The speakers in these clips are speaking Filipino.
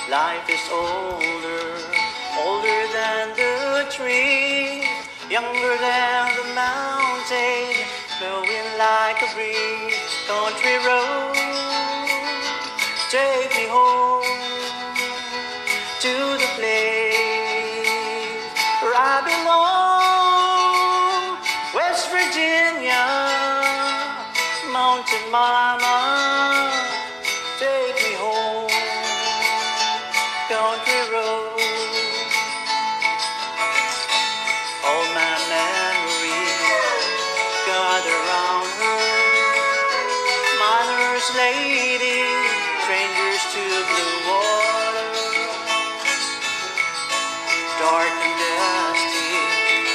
Life is older, older than the tree, younger than the mountain, blowing like a breeze. Country road, take me home to the place where I belong, West Virginia, Mountain Mama, take me home, country road. All my memories gather round her, miner's lady, strangers to blue water, dark and dusty,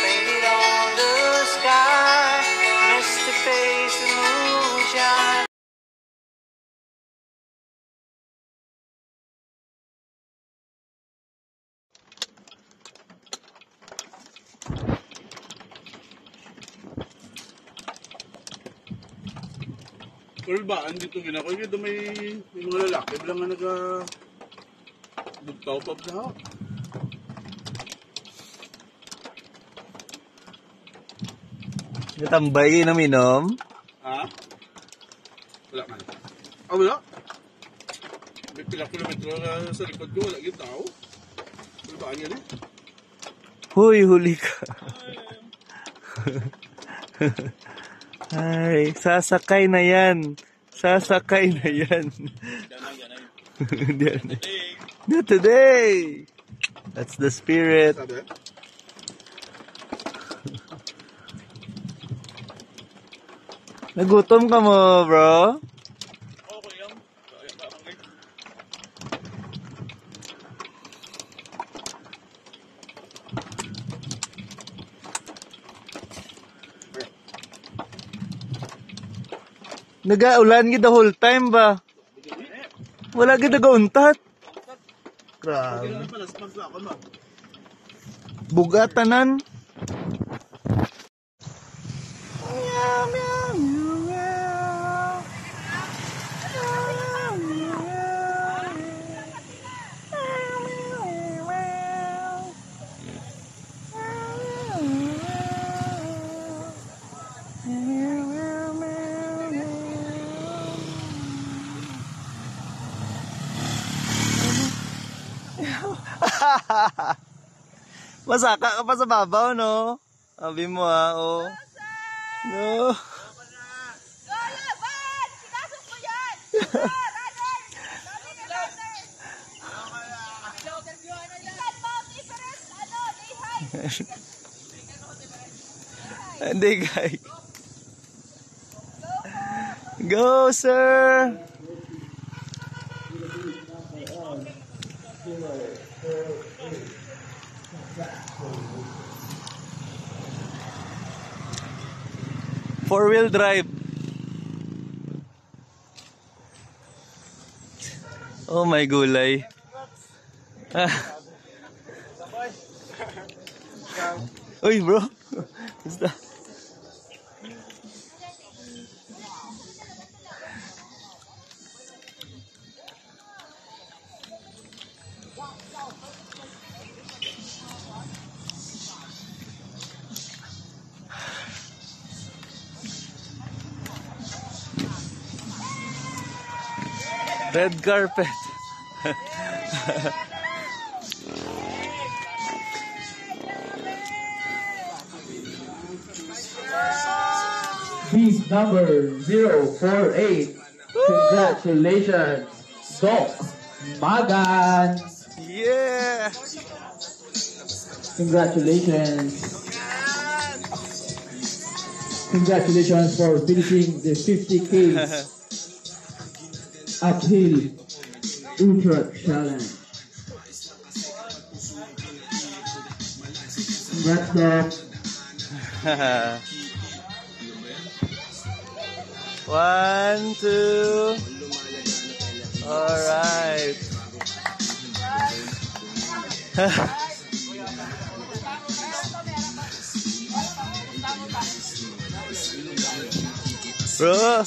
painted on the sky, misty face and moonshine. Pero ba, andito ginako, dito may mga lalaki bilang nga bugtaw pa na. Natambay na minom? Ha? Wala man. Ah, wala? May pilang kilometro na sa likod ko, wala yung tao. Pero ba, yan eh? Huy, huli ka. Ay, sasakay na yan. Sasakay na yan. Not today. That's the spirit. Nagutom ka mo, bro? Okay lang. Nagaulan gid the whole time ba? Wala gid nagauntat. Grabe. Bugatanan. Masaka ka pa sa babaw, no? Sabi mo, oh. No. Laban! Pinasok mo yan! Hindi, guys. Go, sir! Four-wheel drive. Oh my gulay. Uy, bro. Basta. Red carpet. Piece number 048. Congratulations, Doc Magan. Yeah. Congratulations. Congratulations for finishing the 50K uphill ultra challenge. Congrats, Doc. 1, 2. All right. Bro.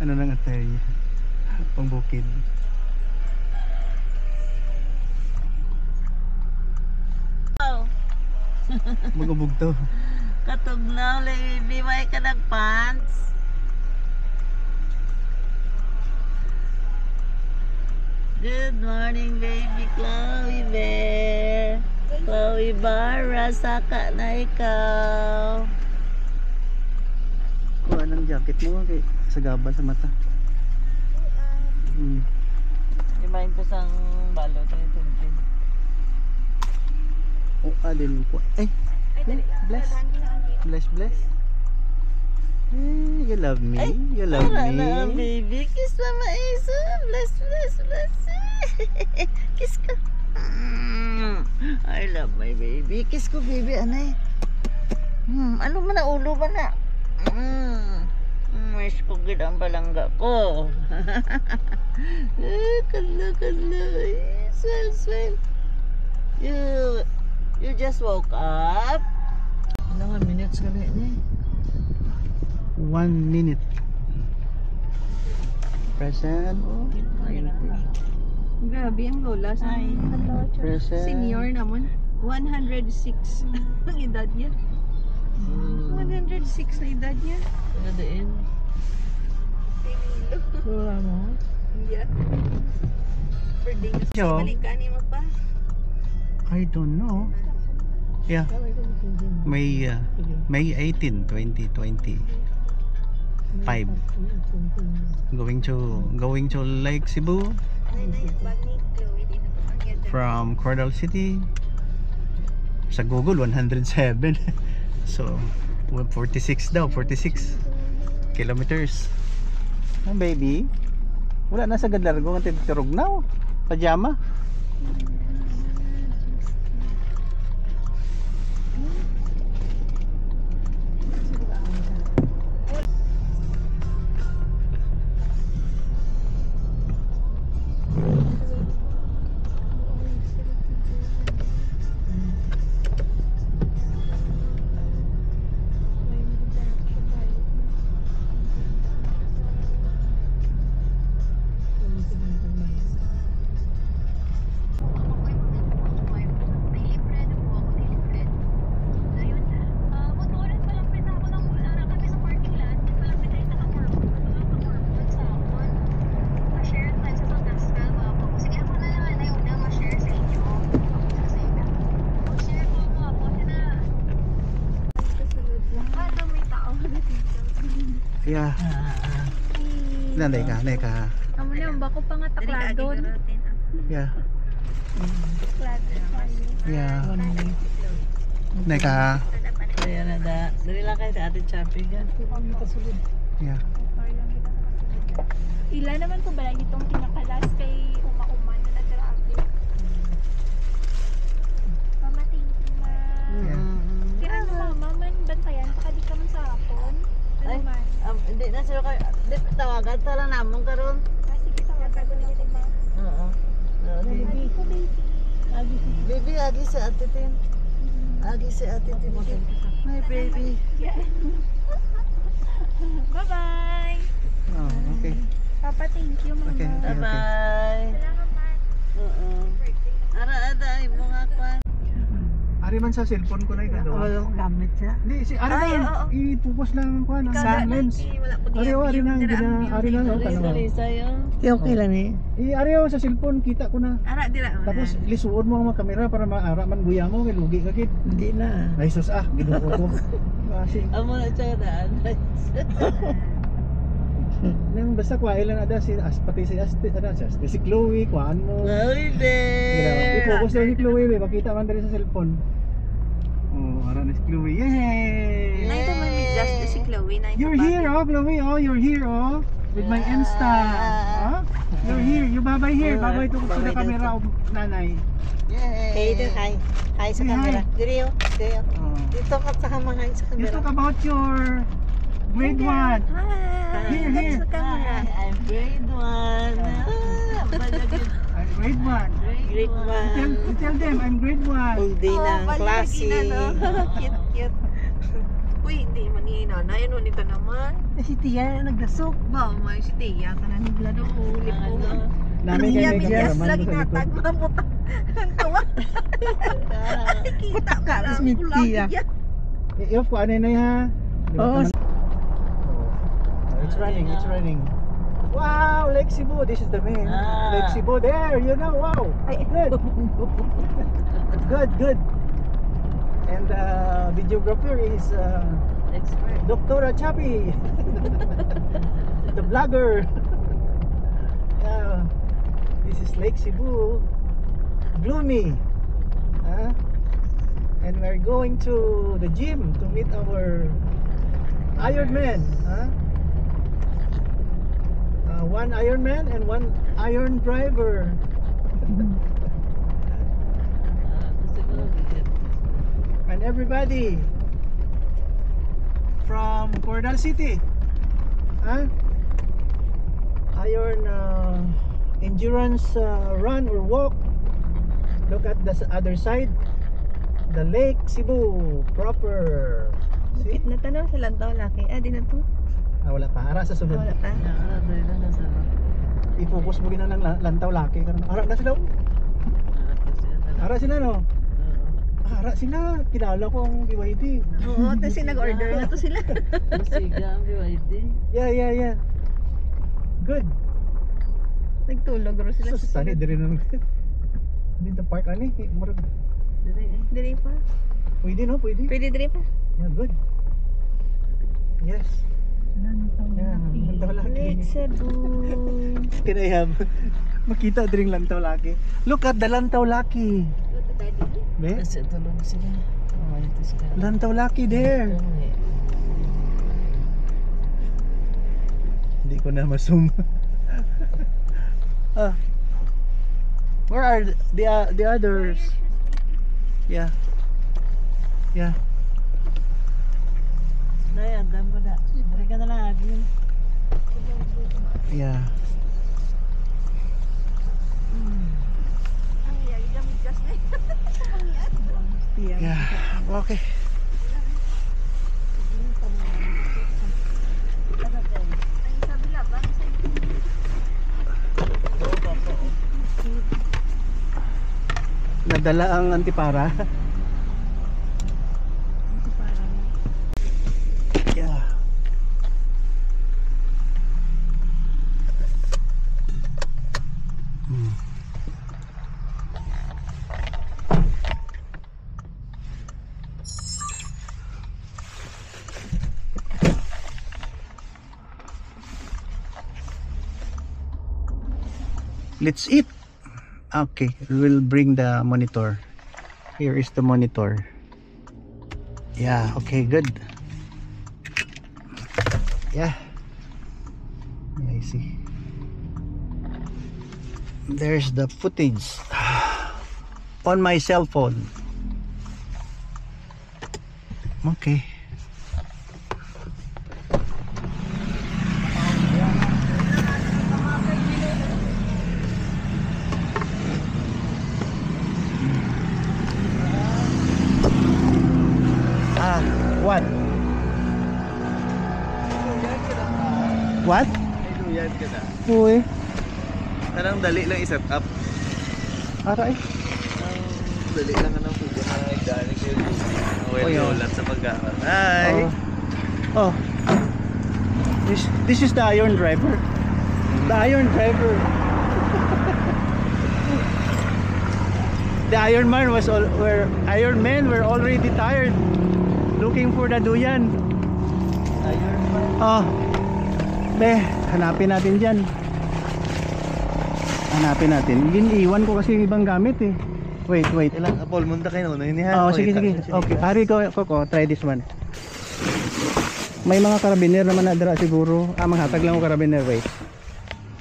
Ano nang atay? Pangbukid. Magubog to. Katugnaw, baby, may ka nag-pants. Good morning, baby Chloe Bear. Chloe Barra, saka na ikaw. Kuha ng jacket mo kay sagabal sa mata. Imahin ko sang balo tayo tintin. Din po. Bless. Bless. You love me. You love Para na, me. baby. Kiss Mama Isa. Bless. Kiss ko. I love my baby. Kiss ko, baby. Anay. Ano man na ulo ba na? Miss ko gid ang balangga ko. Kadla. Swell. You just woke up? Ilang minutes ka na eh? 1 minute. Present. Grabe ang lola sa Present. senior naman. 106 ang edad niya. 106 na edad niya. Ano din? Lola mo? Yeah. Birthday na Yo. sa malikani mo pa. I don't know. Yeah. May May 18, 2025. Going to Lake Cebu from Cordal City. Sa Google 107. So 46 daw, 46 kilometers. Baby, wala na sa gadlargo ng titurog na. Pajama. Yeah. Nanday ka. Amo na ang bako pa nga takladon. Yeah. Takladon. Yeah. Neka. Kaya na da. Dali lang kayo sa ating shopping ka. Yeah. Ila naman po ba itong pinakalas kay uma-uma na nag-travel. Mama, thank you, ma. Kaya ano, mama, man, bantayan pa di ka man sa hapon. Ay, Ano man? hindi na sila kayo. Tawagan ta lang namon karon. Sige, tawagan ko na kita, ma. Oo. Baby ko, baby. Baby, agi si Ate Tin. Agi si Ate Tin. My baby. Bye-bye. Oh, okay. Papa, thank you, mama. Okay. Bye-bye. Salamat. Oo. Ara mo nga kwan. Ari man sa cellphone ko na ikaw. Walang gamit siya. Hindi, si Ari Ay, na oo. i-focus lang ko ang lens. Wala po Ari na oh, tanawa. Lisa yun. Okay lang eh. Ari sa cellphone kita ko na. Ara, dira. Tapos lisuod mo ang mga kamera para maara man guya mo, may lugi ka gid. Hindi na. Ay sus ginuo ko. Kasi Amo na siya daan. nang basta kwa ilan ada si pati si si Chloe, kuan mo. Ay, de. I-focus lang si Chloe, makita man dali sa cellphone. Oh, ara na si Chloe. Yay! Naito man ni just si Chloe na You're here, oh, Chloe, oh, you're here, oh. With my Insta. Oh? You're here. You babay here. Babay to sa camera of nanay. Hey, hi. Hi sa Say camera. hi. Diriyo. Oh. Dito ka sa hi sa You camera. talk about your grade 1. Hi. Here, here. Sa camera. Hi, I'm grade 1. Grade 1. Grade You 1. tell them I'm grade 1. Full day ng klase. Cute, cute. Uy, hindi, manginap nanay, ano nito naman? Si Tia nagdasok. Ba, may si Tia, ka na nigla daw, ulit po. Namin Iya, kayo bigas cameraman lagi sa likod. natagma mo ta. Ang tawa. Kita ka Tapos lang may pulang Tia. iya. I-off ko ano na ha. Oo. It's running, it's running. Wow, Lake Cebu, this is the main. Lake Cebu, there, you know, wow. Good. Good. And videographer is Dr. Chabi, the vlogger. Yeah, this is Lake Cebu, gloomy. And we're going to the gym to meet our Ironman. One Ironman and one Iron driver. And everybody from Cordal City, Iron endurance run or walk. Look at the other side, the Lake Cebu proper. See? Bukit na tanong sa lantaw laki. Di na to. Wala pa, ara sa sunod. Wala pa. I-focus mo rin ng lantaw laki. Ara na sila. Ara sila no. Ara sila, kilala ko ang BYD. Oo, tapos nag-order na to sila. Yeah. Good. Nagtulog ro sila Sus, sa tani sunod. diri na. Dito park ani, murag Diri pa. pwede no, pwede. Pwede diri pa. Yeah, good. Yes. Yeah, lantaw laki. Lake Cebu. Tinayam. Makita dring lantaw laki. Look at the lantaw laki. Be? tulog sila. Lantaw laki there. Hindi ko na ma-zoom. Where are the others? Yeah. Daya, agam ko na. Dari ka na lang agin. Yeah. Yeah. Okay. Nadala ang antipara. Yeah. Let's eat. Okay, we'll bring the monitor. Here is the monitor. Yeah, okay, good. Yeah. I see. There's the footage on my cell phone. Okay. What? What? Ay, ka na. Uy. Anong dali lang i-set up? Aray. Dali lang ka ng video na nagdaanin kayo. Oh, yeah. Ulat sa pagkakas. Hi! Oh. This is the Iron driver. The Iron driver. The Iron Man was Iron Men were already tired looking for the duyan. Iron Man. Oh. Be, hanapin natin diyan. Hanapin natin. Iniwan ko kasi yung ibang gamit eh. Wait. Ilang Apol, munta kayo na. Oh, sige. Okay, hari ko, try this one. May mga karabiner naman na dira siguro. Manghatag lang ko karabiner, wait.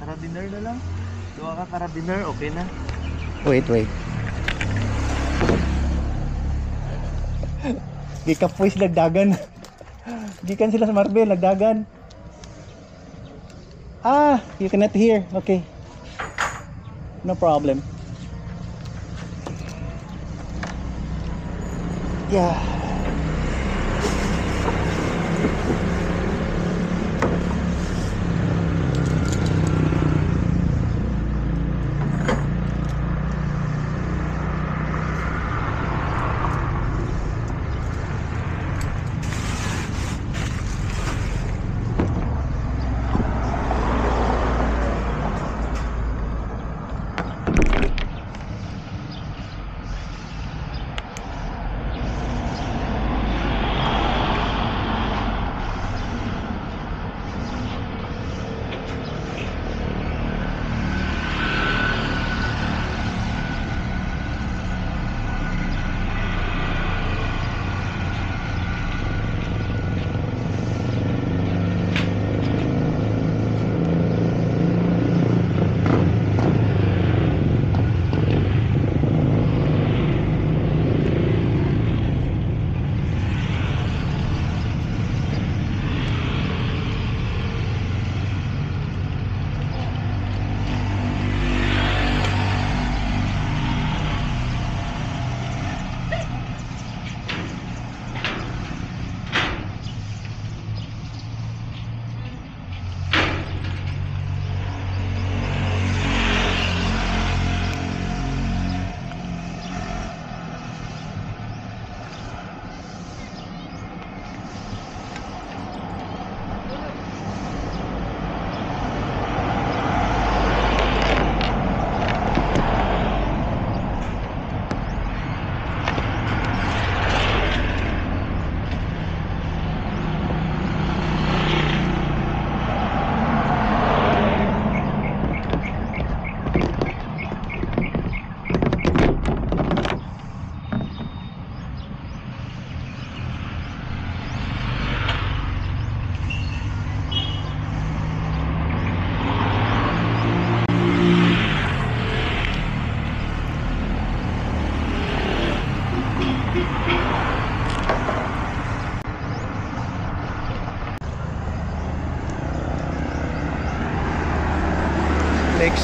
Karabiner na lang. Duwa ka karabiner, okay na. Wait. Gikapoy sila nagdagan. Gikan sila sa Marbel, nagdagan. You cannot hear. Okay. No problem. Yeah.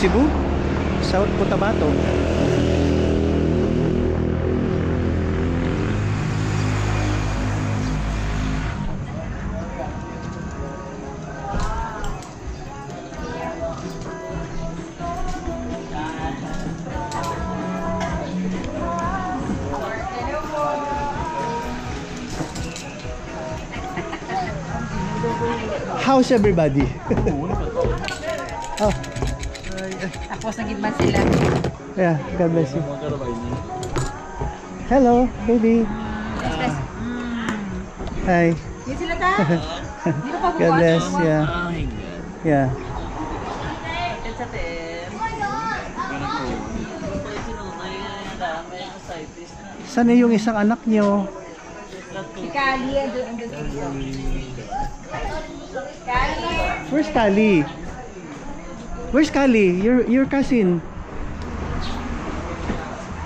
Cebu, South Cotabato. How's everybody? Oh, Tapos nagigman sila. yeah, God bless you. Hello, baby. Express. Hi. Yan sila ta. Hindi ka pa God bless, yeah. Yeah. Sa ten. Saan na yung isang anak nyo? Si Kali, andun dito. Kali. Where's Kali? Where's Kali? Your cousin.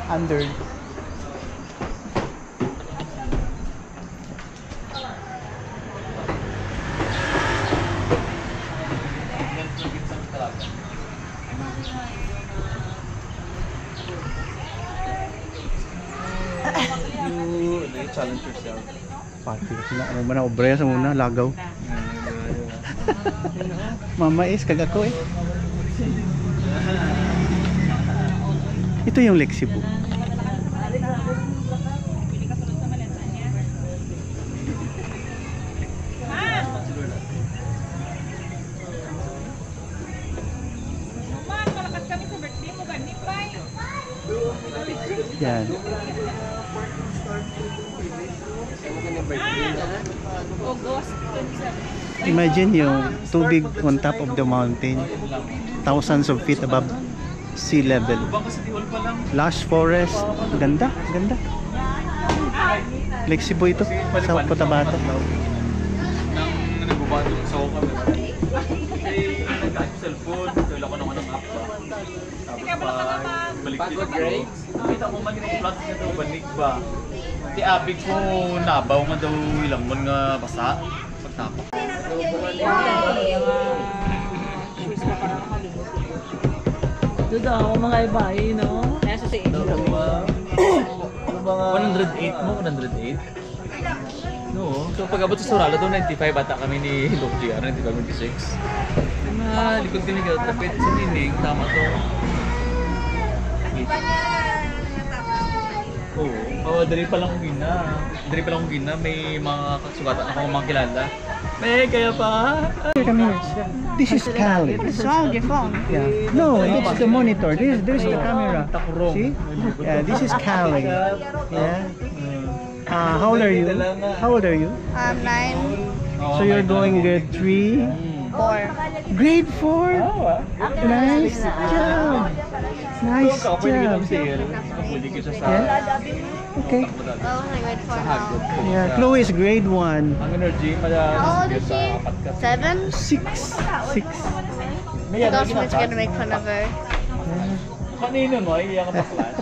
Under. You challenge yourself. Pati na ano man obraya sa muna lagaw. Mama is kagako eh. Ito yung Lake Cebu. Yan. Imagine yung tubig on top of the mountain, thousands of feet above sea level. Lush forest, ganda, ganda. Lake Cebu ito, sa Cotabato. Nang nagbubato sa ako kami. Eh, nag-act cellphone, wala ko naman ang app ba. Tapos balik dito ko. Kita ko man yung flags na daw, banig ba? Di abig ko, nabaw nga daw ilang mon nga basa. Pagtapok. Ito daw, mga ibahe, no? Kaya sa sige. 108 mo, 108? No, so pag abot sa Surala doon, 95 bata kami ni Lok GR, 95-96. Likod kami ka, tapit sa Nining, tama to. Oo, dali pa lang kong gina. Dali pa lang kong gina, may mga kasugatan ako mga kilala. May kaya pa. Come here. This is Cali. What's wrong with your phone? Yeah. No, it's the monitor. There's the camera. See? Yeah, this is Cali. Yeah. How old are you? How old are you? 9, So you're going grade 3? 4. Grade 4? Nice job. Nice job. Yeah? Okay. Yeah, Chloe is grade 1. Ang energy, How old is she? 7? 6. 6. Classmates gonna make fun of her. Kanino mo, iiyak ka pa class?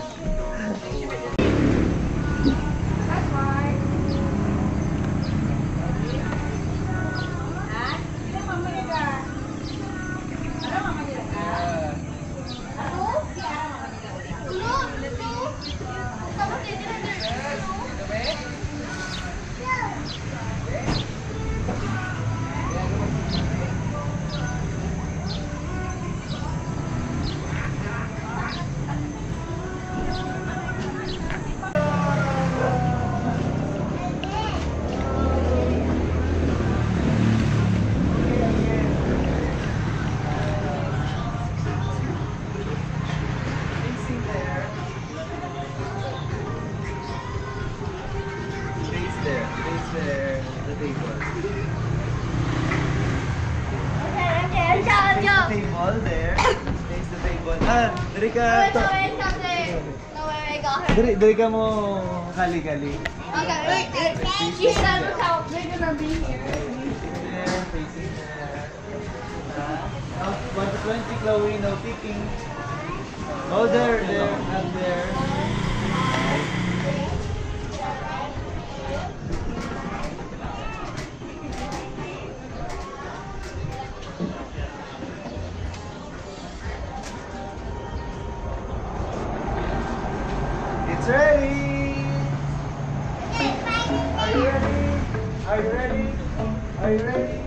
Table there. Face the table. Dari ka to. Dari ka mo kali-kali. Okay, wait. She said how they're gonna be here. There, facing there. 120 Chloe, no peeking. Oh, there, up there. It's ready! Are you ready? Are you ready? Are you ready?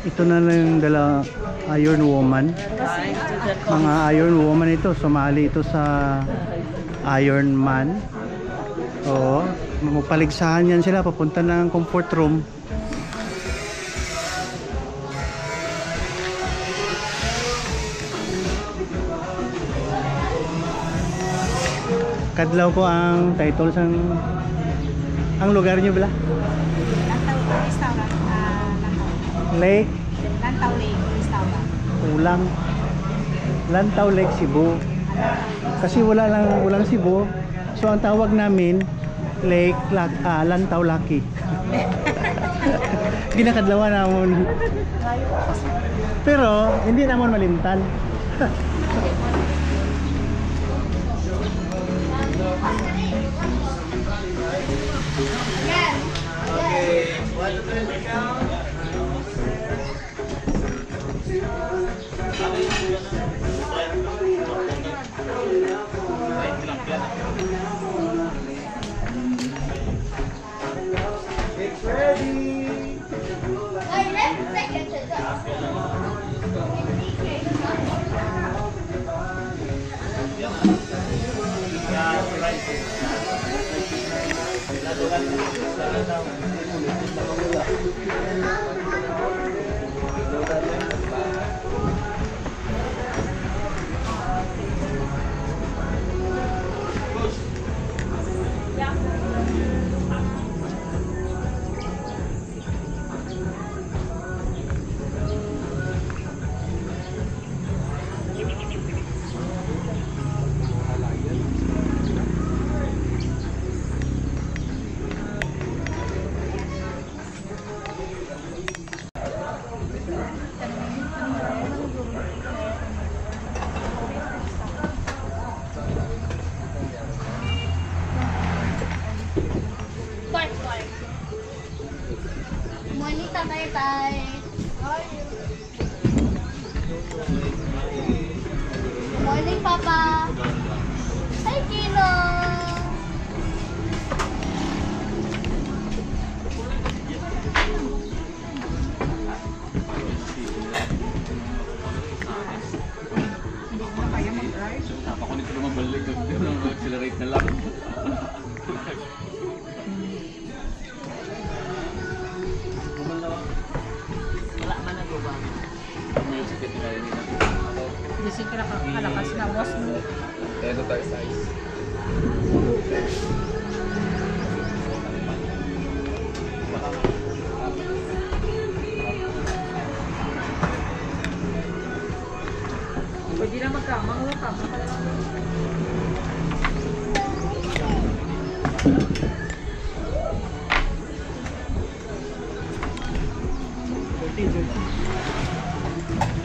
Ito na lang yung dala Iron Woman. Mga Iron Woman ito, sumali ito sa Iron Man. Oo, mapaligsahan yan sila, papunta ng comfort room. Kadlaw ko ang title sang ang lugar niyo bala? Lantaw Restaurant. Lake Lantaw Lake Restaurant. Ulang Lantaw Lake Cebu. Kasi walang Cebu. So ang tawag namin Lake Lantaw Laki. Ginakadlawa namon. Pero hindi namon malimtan. It's ready. Morning, Tatay. Morning, Papa. Hi, Kino. Napakunit ko mabalik. Accelerate na lang. Kasi kalakas na was mo. Ito tayo size. Pwede na magkamang ka.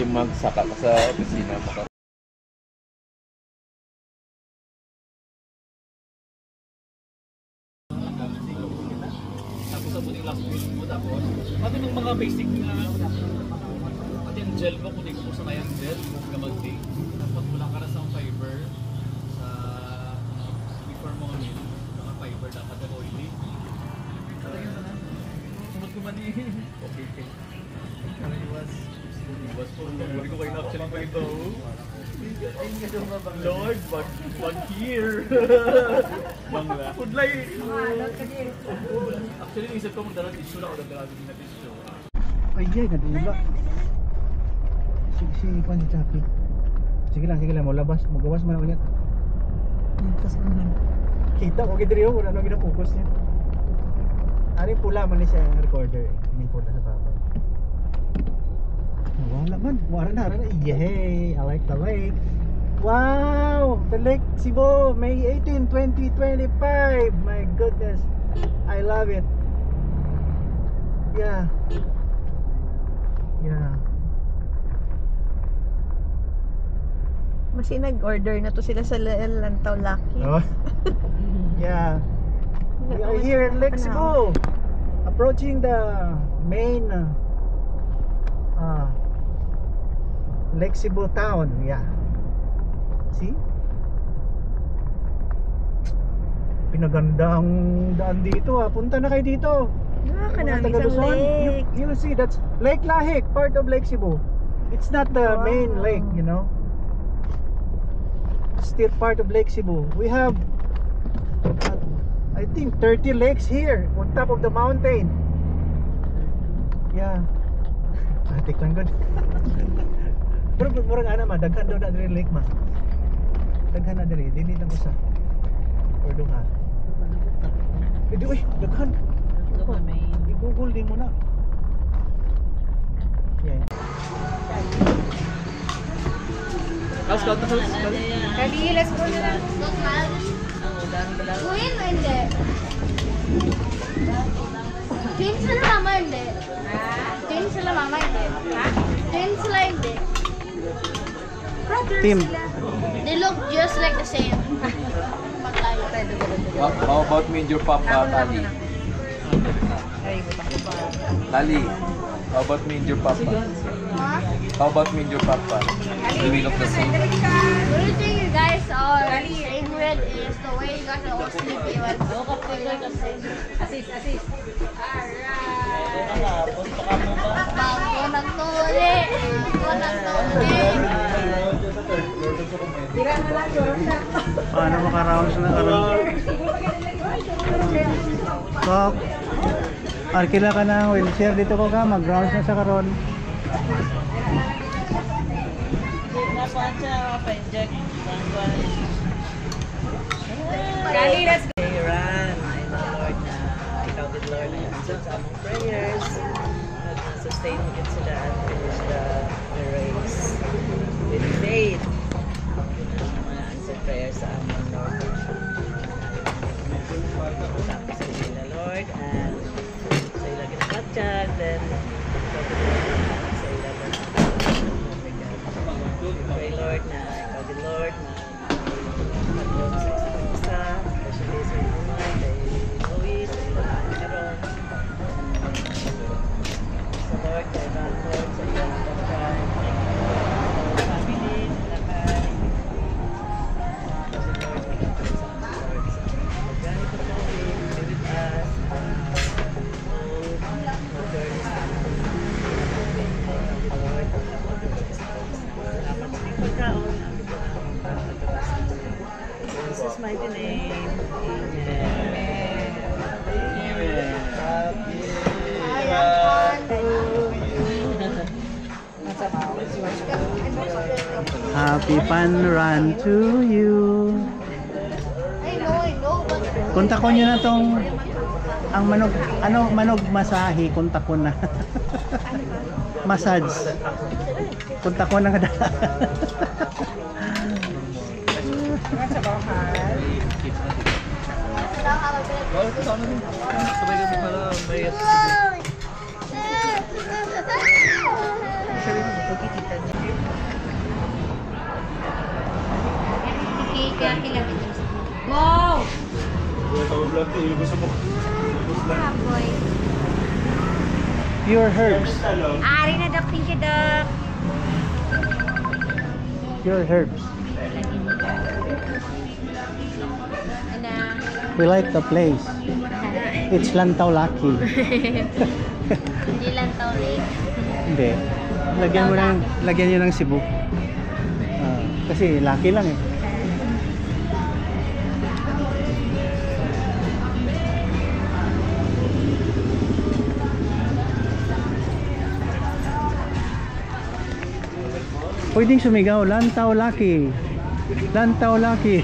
Yung magsaka ka sa opisina mo. Tapos abutin lang mo tapos pati ng mga basic na pati yung gel mo kung di ko sa kayang gel gamagdi dapat wala ka na sa fiber sa before mo ngayon mga fiber dapat na oily sunod ko man okay pero it was Iwas po. Hindi ko kayo na-actually pa ito. Lord, wag here. Bangla. Pudlay. Actually, isip ko magdala tissue na ako dagdagan na tissue. Ay, nadula. Si Juan si Chapi. Sige lang, mo labas, magawas man ulit. Tapos naman. Kita ko gid riyo kung ano gina-focus niya. Ari pula man ni siya ang recorder, hindi pula sa baba. Wala man, wala na. Yay, I like the lake. Wow, the Lake Cebu, May 18, 2025. My goodness, I love it. Yeah. Masi nag-order na to sila sa Lantaw Lucky. Oh. Yeah. We are here in Lake Cebu, approaching the main Lake Cebu town. Yeah. See? Pinagandang daan dito ah. Punta na kayo dito. Kanami Mga taga isang Luzon, lake. You will see that's Lake Lahik, part of Lake Cebu. It's not the main lake, you know. Still part of Lake Cebu. We have I think 30 lakes here on top of the mountain. Yeah. Atik lang good. Pero murang ana ma daghan daw na diri lake ma. Daghan na diri, dili lang usa. Or duha. Pwede uy, daghan. I-google din mo na. Yeah. Scout na scout. Kali, let's go na lang. Kuya mo hindi. Twins sila mama hindi. Twins sila mama hindi. Twins sila hindi. Team. They look just like the same. How about me and your papa, Tali? Tali, how about me and your papa? How about me and your papa? Do we look the same? The only thing you guys are same with is the way you guys are all sleepy when woke up to look the same. Assist. Alright. Bago nagtuli. Paano maka-rounds na karon? Kok. Arkila ka na wheelchair dito ko ka, mag-rounds na sa karon. Kali, let's go. Run, I know Lord na ikaw din Lord na answer sa among prayers. Sustain mo din sila and finish the race with faith. Mga answer prayers sa among Lord. Tapos sa ila Lord and sa ila ginapatsyag then sa ila Lord. Pray Lord na ikaw din Lord na pag-Lord sa isa't isa, especially sa inuman, kay Louie, sa ilang karon. Sa Lord, kay Van Lord, sa ilang kapatid, sa family, sa lakay. Kasi Lord, magandang sa mga Lord. Pag-ganit ko po, be with us. Mag-learn sa Lord. Salamat sa mga pagkaon. In Jesus' mighty name, amen. Happy Fun Run to you. I know, but Konta ko nyo na tong ang manog masahe, konta ko na. Massage. Konta ko na kada. Sabay kasi pala may wow! gusto mo. Boy. Pure herbs. Ari na dak, thank you dak. Pure herbs. Ana. We like the place. It's Lantaw Lucky. Hindi lang tao late. Hindi. Lagyan nyo ng Cebu. Kasi laki lang eh. Pwedeng sumigaw, lantaw laki. Lantaw laki.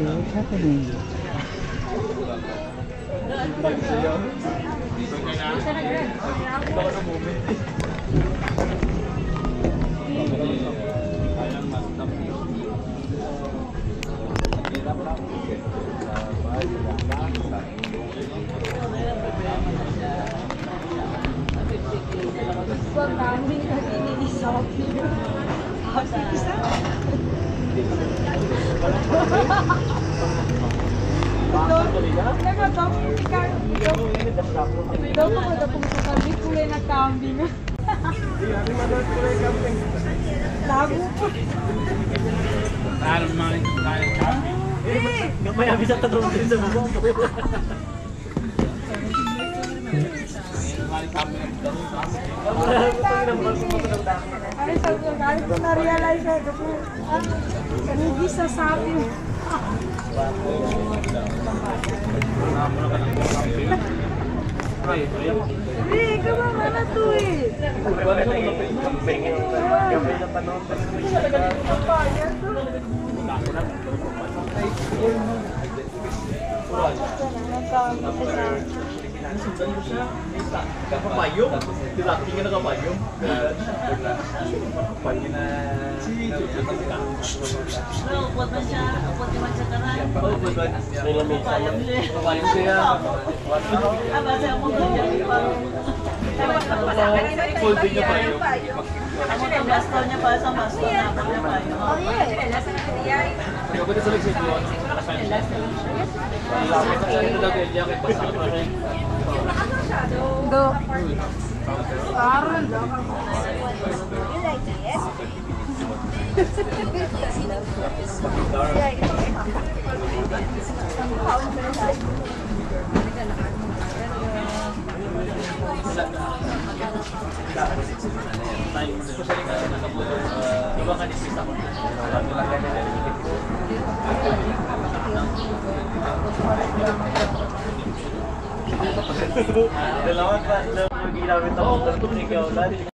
What's happening? Gamay bisa terus sa bubong. Ay, sabi ko na-realize na kasi hindi sa sabi. Hindi, kamama na to eh. Kapayong? Dilaki nga na kapayong? Upot man siya, upot naman siya karan. Kapayong siya. Basta ako ganyan. Full din niya payong. Ako ang basto niya para sa basto na ako niya pa yun. Oh yeah. Kaya ko din sa leksyon doon. Lapit sa kanila daw kaya kaya basta pa rin. Do. Aaron. You like this? Iba ka dismiss ako. Dalawa pa. Ginamit ako.